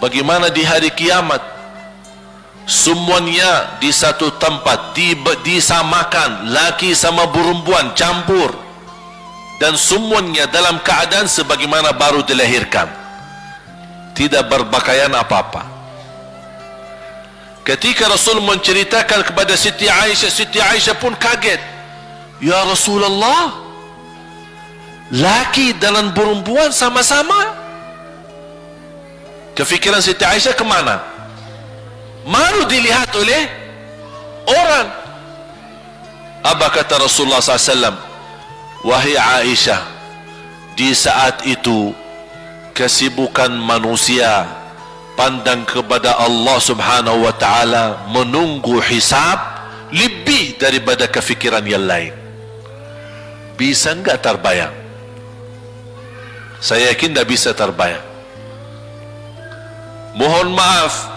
bagaimana di hari kiamat semuanya di satu tempat disamakan, laki sama perempuan campur, dan semuanya dalam keadaan sebagaimana baru dilahirkan, tidak berpakaian apa-apa. Ketika Rasul menceritakan kepada Siti Aisyah pun kaget. Ya Rasulullah, laki dan perempuan sama-sama. Kefikiran Siti Aisyah kemana? Malu dilihat oleh orang. Apa kata Rasulullah SAW? Wahai Aisyah, di saat itu kesibukan manusia pandang kepada Allah Subhanahu wa ta'ala, menunggu hisab lebih daripada kefikiran yang lain. Bisa enggak terbayang? Saya yakin tidak bisa terbayang. Mohon maaf,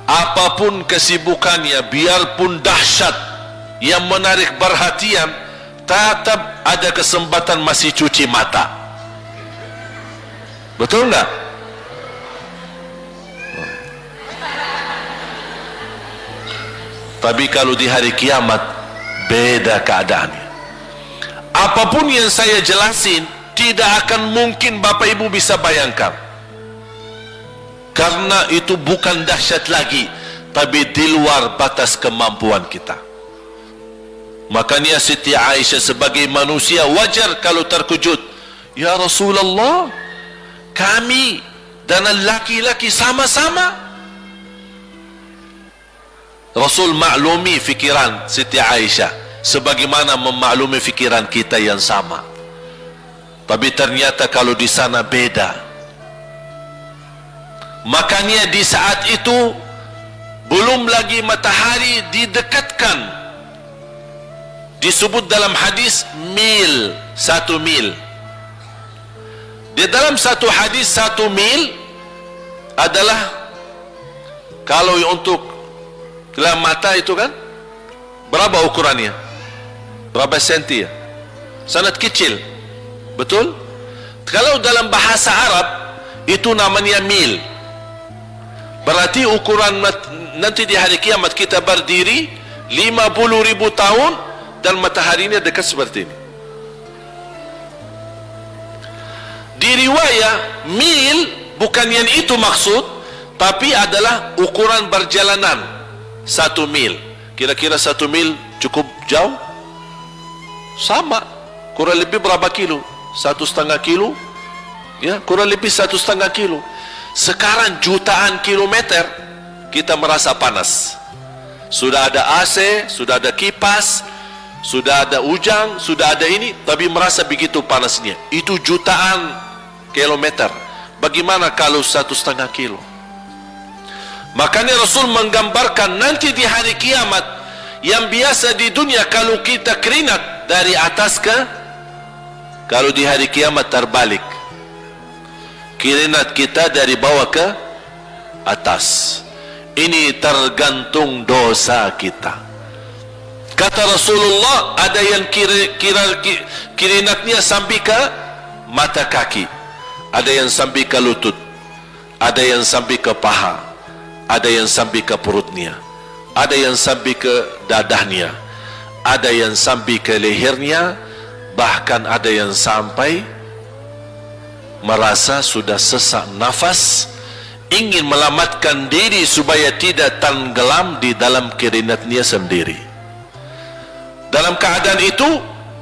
apapun kesibukannya, biarpun dahsyat yang menarik perhatian, tetap ada kesempatan masih cuci mata. Betul enggak? Tapi kalau di hari kiamat beda keadaannya. Apapun yang saya jelasin tidak akan mungkin Bapak Ibu bisa bayangkan, karena itu bukan dahsyat lagi, tapi di luar batas kemampuan kita. Makanya Siti Aisyah sebagai manusia wajar kalau terkejut. Ya Rasulullah, kami dan laki-laki sama-sama. Rasul maklumi fikiran Siti Aisyah sebagaimana memaklumi fikiran kita yang sama. Tapi ternyata kalau di sana beda. Makanya di saat itu belum lagi matahari didekatkan. Disebut dalam hadis mil, 1 mil. Di dalam satu hadis 1 mil adalah, kalau untuk dalam mata itu kan berapa ukurannya? Berapa senti ya? Sangat kecil. Betul? Kalau dalam bahasa Arab itu namanya mil. Berarti ukuran nanti di hari kiamat kita berdiri 50.000 tahun dan mataharinya dekat seperti ini. Di riwayat mil bukan yang itu maksud, tapi adalah ukuran perjalanan 1 mil. Kira-kira 1 mil cukup jauh? Sama, kurang lebih berapa kilo? 1,5 kilo? Ya, kurang lebih 1,5 kilo. Sekarang jutaan kilometer kita merasa panas. Sudah ada AC, sudah ada kipas, sudah ada ujang, sudah ada ini, tapi merasa begitu panasnya. Itu jutaan kilometer. Bagaimana kalau 1,5 kilo? Makanya Rasul menggambarkan nanti di hari kiamat, yang biasa di dunia kalau kita keringat dari atas ke, kalau di hari kiamat terbalik, keringat kita dari bawah ke atas. Ini tergantung dosa kita. Kata Rasulullah, ada yang keringatnya sampai ke mata kaki, ada yang sampai ke lutut, ada yang sampai ke paha, ada yang sampai ke perutnya, ada yang sampai ke dadahnya, ada yang sampai ke lehernya, bahkan ada yang sampai merasa sudah sesak nafas, ingin melamatkan diri supaya tidak tenggelam di dalam keringatnya sendiri. Dalam keadaan itu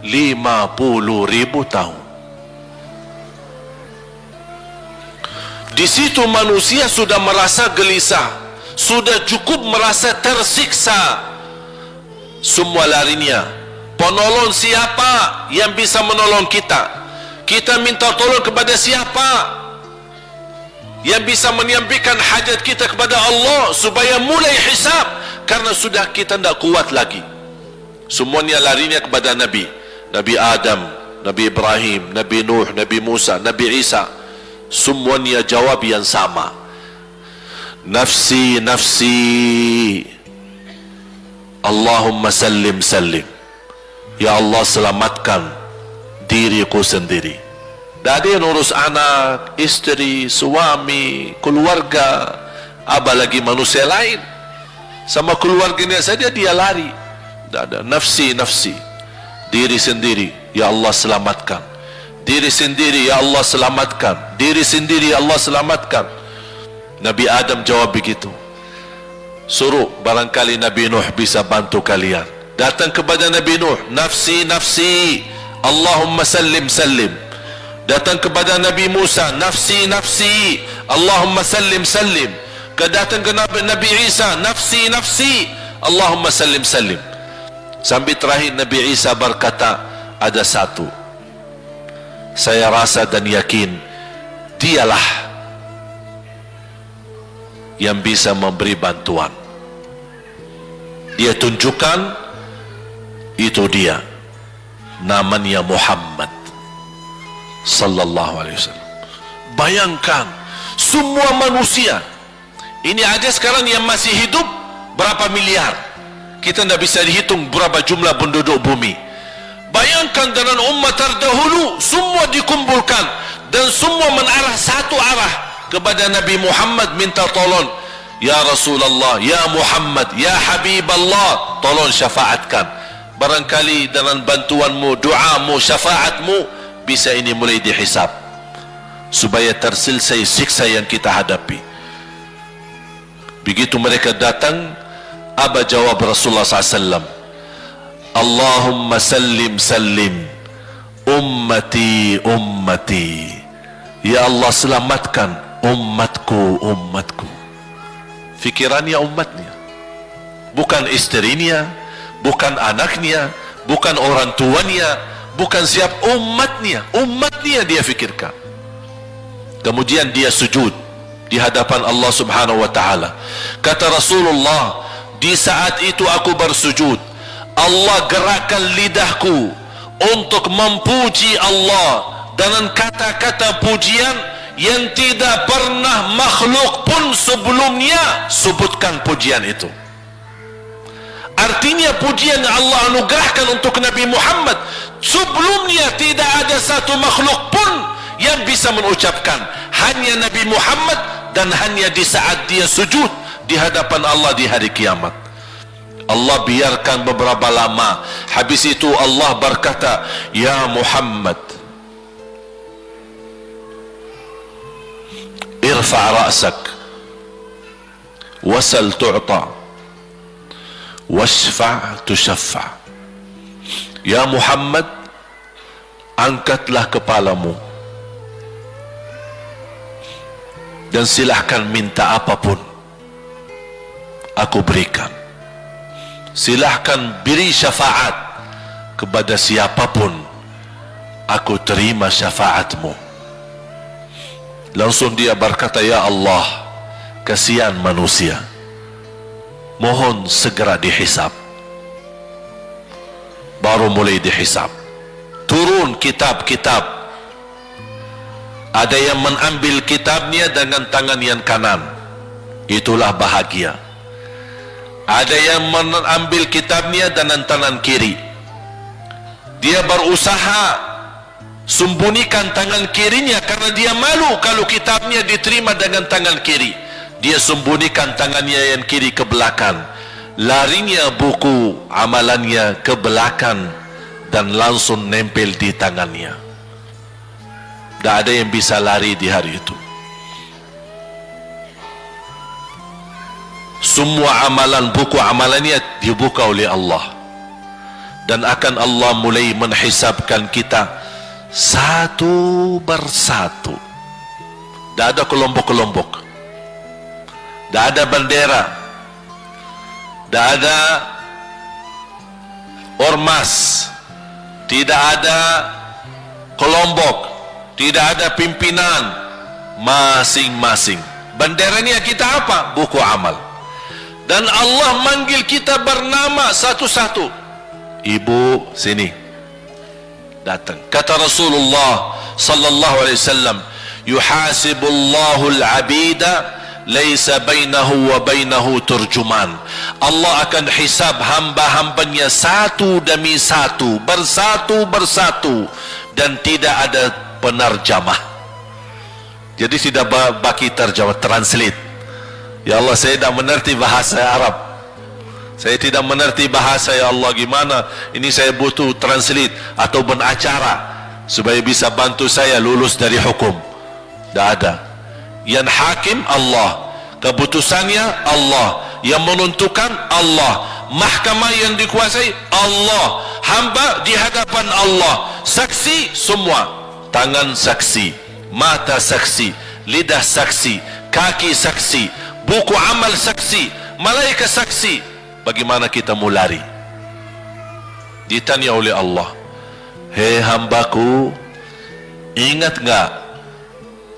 50.000 tahun. Di situ manusia sudah merasa gelisah, sudah cukup merasa tersiksa. Semua larinya, penolong siapa yang bisa menolong kita? Kita minta tolong kepada siapa yang bisa menyampaikan hajat kita kepada Allah supaya mulai hisab? Karena sudah kita tidak kuat lagi. Semuanya larinya kepada Nabi Adam, Nabi Ibrahim, Nabi Nuh, Nabi Musa, Nabi Isa. Semuanya jawab yang sama. Nafsi, nafsi, Allahumma sallim, sallim. Ya Allah, selamatkan diriku sendiri. Tak ada yang urus anak, istri, suami, keluarga. apalagi manusia lain. Sama keluarganya saja dia lari. Tidak ada. Nafsi, nafsi. Diri sendiri, ya Allah selamatkan. Diri sendiri, ya Allah selamatkan. Diri sendiri, ya Allah selamatkan. Nabi Adam jawab begitu. Suruh, barangkali Nabi Nuh bisa bantu kalian. Datang kepada Nabi Nuh, nafsi, nafsi, Allahumma sallim, sallim. Datang kepada Nabi Musa, nafsi, nafsi, Allahumma sallim, sallim. Datang ke Nabi Isa, nafsi, nafsi, Allahumma sallim, sallim. Sampai terakhir Nabi Isa berkata, ada satu, saya rasa dan yakin dialah yang bisa memberi bantuan. Dia tunjukkan, itu dia, namanya Muhammad sallallahu alaihi wasallam. Bayangkan semua manusia ini aja sekarang yang masih hidup berapa miliar, kita tidak bisa dihitung berapa jumlah penduduk bumi. Bayangkan dengan umat terdahulu semua dikumpulkan dan semua menarah satu arah kepada Nabi Muhammad, minta tolong, ya Rasulullah, ya Muhammad, ya Habiballah, tolong syafaatkan. Barangkali dengan bantuanmu, doamu, syafaatmu bisa ini mulai dihisab supaya terselesai siksa yang kita hadapi. Begitu mereka datang, apa jawab Rasulullah SAW? Allahumma sallim, sallim, ummati, ummati. Ya Allah selamatkan umatku, umatku. Fikirannya umatnya, bukan istrinya, bukan anaknya, bukan orang tuanya, bukan siap, umatnya. Umatnya dia fikirkan. Kemudian dia sujud di hadapan Allah Subhanahu wa ta'ala. Kata Rasulullah, di saat itu aku bersujud, Allah gerakkan lidahku untuk memuji Allah dengan kata-kata pujian yang tidak pernah makhluk pun sebelumnya sebutkan pujian itu. Artinya pujian yang Allah anugerahkan untuk Nabi Muhammad sebelumnya tidak ada satu makhluk pun yang bisa mengucapkan, hanya Nabi Muhammad, dan hanya di saat dia sujud di hadapan Allah di hari kiamat. Allah biarkan beberapa lama, habis itu Allah berkata, ya Muhammad, irfa' ra'sak wasal tu'ta washfa' tushaffa'. Ya Muhammad, angkatlah kepalamu dan silahkan minta apapun, aku berikan. Silahkan beri syafaat kepada siapapun, aku terima syafaatmu. Langsung dia berkata, ya Allah, kasihan manusia, mohon segera dihisab. Baru mulai dihisab, turun kitab-kitab. Ada yang mengambil kitabnya dengan tangan yang kanan, itulah bahagia. Ada yang mengambil kitabnya dengan tangan kiri, dia berusaha sembunyikan tangan kirinya karena dia malu kalau kitabnya diterima dengan tangan kiri. Dia sembunyikan tangannya yang kiri ke belakang, larinya buku amalannya ke belakang dan langsung nempel di tangannya. Tak ada yang bisa lari di hari itu. Semua amalan, buku amalannya dibuka oleh Allah, dan akan Allah mulai menghisabkan kita satu persatu. Tak ada kelompok-kelompok, tak ada bendera, tak ada ormas, tidak ada kelompok, tidak ada pimpinan, masing-masing. Benderanya kita apa? Buku amal. Dan Allah manggil kita bernama satu-satu. Ibu, sini, datang. Kata Rasulullah sallallahu alaihi wasallam, yuhasibullahu al-abida laisa bainahu wa bainahu turjuman. Allah akan hisab hamba-hambanya satu demi satu, bersatu-bersatu, dan tidak ada penerjemah. Jadi tidak bagi terjemah, translate. Ya Allah, saya tidak mengerti bahasa Arab. Saya tidak mengerti bahasa, ya Allah, gimana? Ini saya butuh translate atau benacara supaya bisa bantu saya lulus dari hukum. Tidak ada. Yang hakim Allah, keputusannya Allah, yang menentukan Allah, mahkamah yang dikuasai Allah, hamba di hadapan Allah, saksi semua, tangan saksi, mata saksi, lidah saksi, kaki saksi, buku amal saksi, malaikat saksi. Bagaimana kita mau lari? Ditanya oleh Allah, hei hambaku, ingat enggak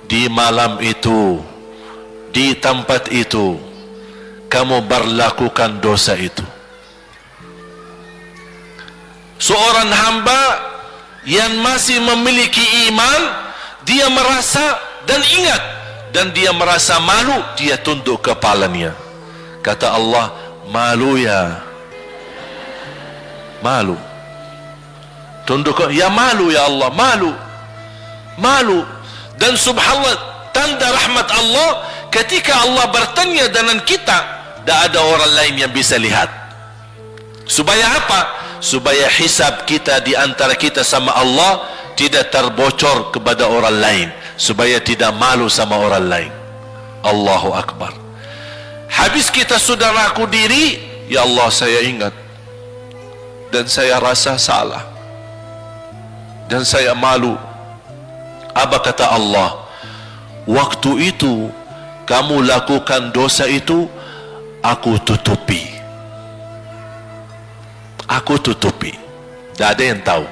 di malam itu, di tempat itu, kamu berlakukan dosa itu? Seorang hamba yang masih memiliki iman, dia merasa dan ingat, dan dia merasa malu, dia tunduk kepalanya. Kata Allah, malu ya, malu. Tunduk, ya malu ya Allah, malu, malu. Dan subhanallah, tanda rahmat Allah, ketika Allah bertanya dengan kita, tidak ada orang lain yang bisa lihat. Supaya apa? Supaya hisab kita di antara kita sama Allah tidak terbocor kepada orang lain, supaya tidak malu sama orang lain. Allahu Akbar. Habis kita sudah raku diri, ya Allah, saya ingat dan saya rasa salah dan saya malu. Apa kata Allah? Waktu itu kamu lakukan dosa itu, aku tutupi. Aku tutupi. Tidak ada yang tahu.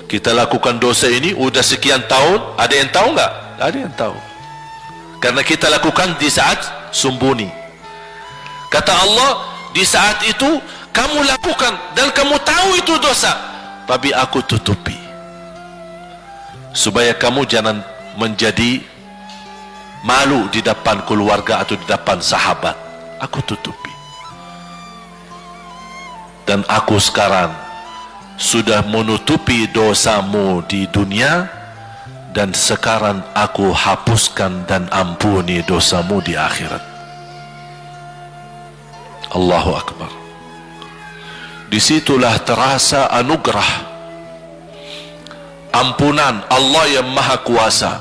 Kita lakukan dosa ini udah sekian tahun, ada yang tahu enggak? Tidak ada yang tahu. Karena kita lakukan di saat sembunyi. Kata Allah, di saat itu kamu lakukan dan kamu tahu itu dosa, tapi aku tutupi supaya kamu jangan menjadi malu di depan keluarga atau di depan sahabat. Aku tutupi. Dan aku sekarang sudah menutupi dosamu di dunia, dan sekarang aku hapuskan dan ampuni dosamu di akhirat. Allahu Akbar. Disitulah terasa anugerah ampunan Allah yang maha kuasa.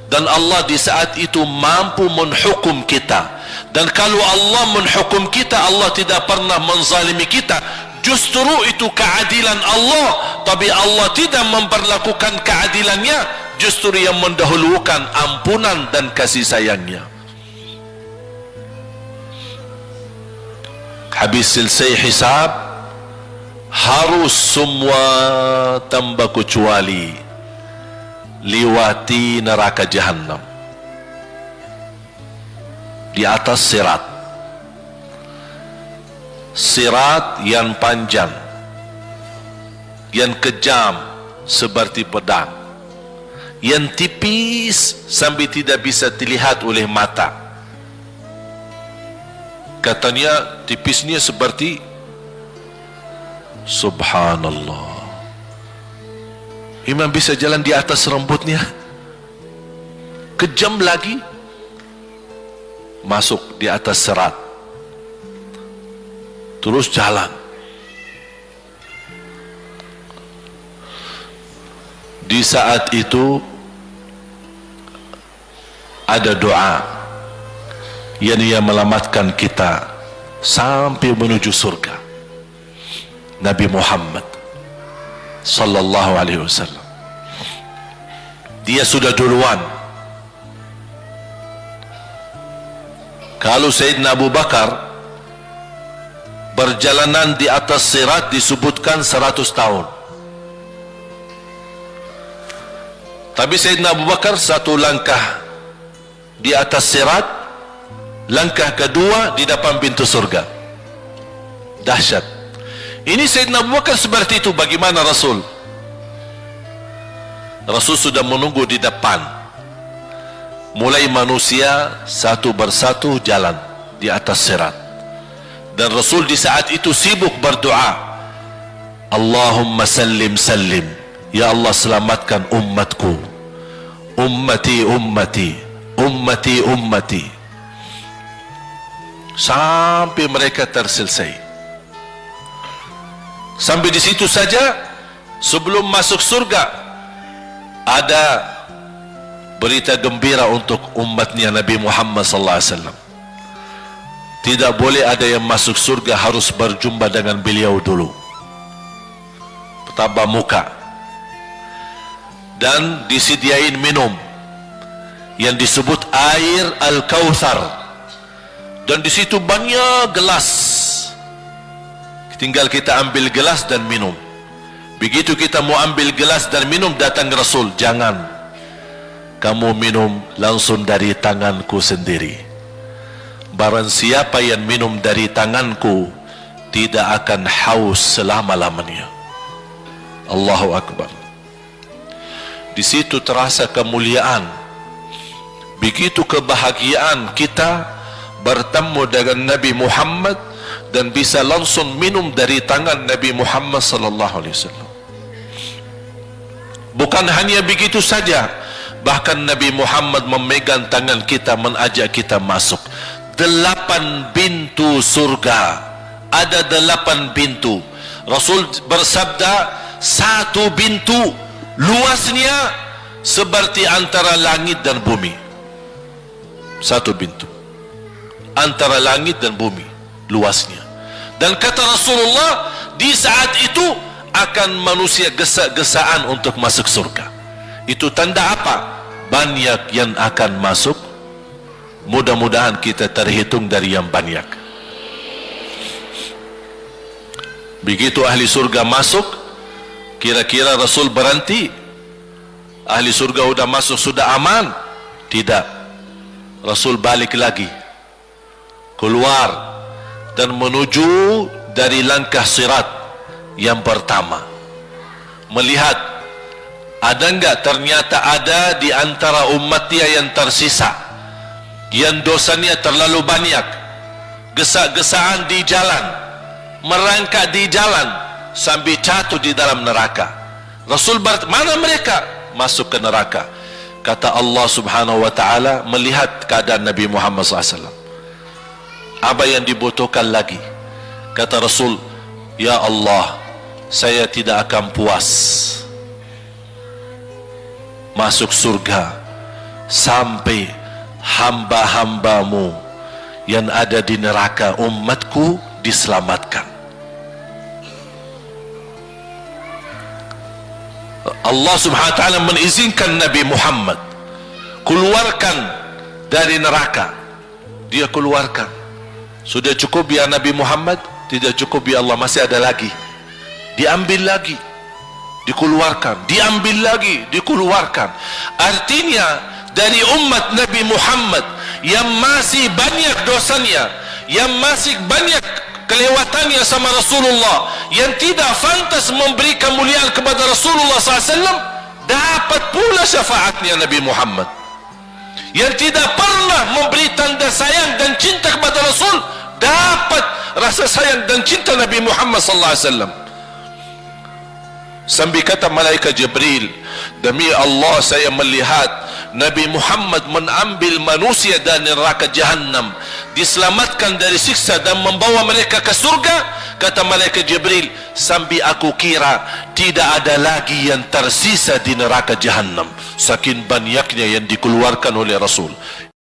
Dan Allah di saat itu mampu menghukum kita. Dan kalau Allah menghukum kita, Allah tidak pernah menzalimi kita. Justru itu keadilan Allah. Tapi Allah tidak memperlakukan keadilannya, justru yang mendahulukan ampunan dan kasih sayangnya. Habis selesai hisab, harus semua tanpa kecuali liwati neraka Jahannam di atas sirat. Sirat yang panjang, yang kejam seperti pedang, yang tipis sampai tidak bisa dilihat oleh mata. Katanya tipisnya seperti, subhanallah, imam bisa jalan di atas rambutnya. Kejam lagi, masuk di atas serat, terus jalan. Di saat itu ada doa yang ia melamatkan kita sampai menuju surga. Nabi Muhammad sallallahu alaihi wasallam, dia sudah duluan. Kalau Sayyidina Abu Bakar perjalanan di atas sirat disebutkan 100 tahun, tapi Sayyidina Abu Bakar satu langkah di atas sirat, langkah kedua di depan pintu surga. Dahsyat. Ini Sayyidina Abu Bakar seperti itu. Bagaimana Rasul? Rasul sudah menunggu di depan. Mulai manusia satu persatu jalan di atas sirat. Dan Rasul di saat itu sibuk berdoa, Allahumma sallim sallim, ya Allah selamatkan umatku, ummati ummati, ummati ummati, sampai mereka terselesai. Sampai di situ saja. Sebelum masuk surga, ada berita gembira untuk umatnya Nabi Muhammad sallallahu alaihi wasallam. Tidak boleh ada yang masuk surga harus berjumpa dengan beliau dulu, tatap muka, dan disediain minum yang disebut air Al-Kautsar, dan di situ banyak gelas. Tinggal kita ambil gelas dan minum. Begitu kita mau ambil gelas dan minum, datang Rasul, jangan kamu minum langsung dari tanganku sendiri. Barang siapa yang minum dari tanganku tidak akan haus selama-lamanya. Allahu Akbar. Di situ terasa kemuliaan. Begitu kebahagiaan kita bertemu dengan Nabi Muhammad dan bisa langsung minum dari tangan Nabi Muhammad sallallahu alaihi wasallam. Bukan hanya begitu saja, bahkan Nabi Muhammad memegang tangan kita, mengajak kita masuk 8 pintu surga. Ada 8 pintu. Rasul bersabda, 1 pintu luasnya seperti antara langit dan bumi. 1 pintu antara langit dan bumi luasnya. Dan kata Rasulullah, di saat itu akan manusia gesa-gesaan untuk masuk surga. Itu tanda apa? Banyak yang akan masuk. Mudah-mudahan kita terhitung dari yang banyak. Begitu ahli surga masuk, kira-kira Rasul berhenti? Ahli surga sudah masuk, sudah aman? Tidak. Rasul balik lagi, keluar dan menuju dari langkah sirat yang pertama, melihat ada enggak ternyata ada di antara umatnya yang tersisa, yang dosanya terlalu banyak, gesa-gesaan di jalan, merangkak di jalan sampai jatuh di dalam neraka. Rasul mana mereka? Masuk ke neraka. Kata Allah subhanahu wa ta'ala, melihat keadaan Nabi Muhammad SAW, apa yang dibutuhkan lagi? Kata Rasul, ya Allah, saya tidak akan puas masuk surga sampai hamba-hambamu yang ada di neraka, umatku, diselamatkan. Allah subhanahu wa ta'ala mengizinkan Nabi Muhammad keluarkan dari neraka. Dia keluarkan. Sudah cukup ya Nabi Muhammad? Tidak cukup ya Allah, masih ada lagi. Diambil lagi, dikeluarkan, diambil lagi, dikeluarkan. Artinya dari umat Nabi Muhammad yang masih banyak dosanya, yang masih banyak kelewatannya sama Rasulullah, yang tidak pantas memberi kemuliaan kepada Rasulullah SAW, dapat pula syafaatnya Nabi Muhammad. Yang tidak pernah memberi tanda sayang dan cinta kepada Rasul, dapat rasa sayang dan cinta Nabi Muhammad SAW. Sambil kata malaikat Jibril, demi Allah saya melihat Nabi Muhammad mengambil manusia dari neraka Jahannam, diselamatkan dari siksa dan membawa mereka ke surga. Kata malaikat Jibril, sambil aku kira tidak ada lagi yang tersisa di neraka Jahannam, saking banyaknya yang dikeluarkan oleh Rasul.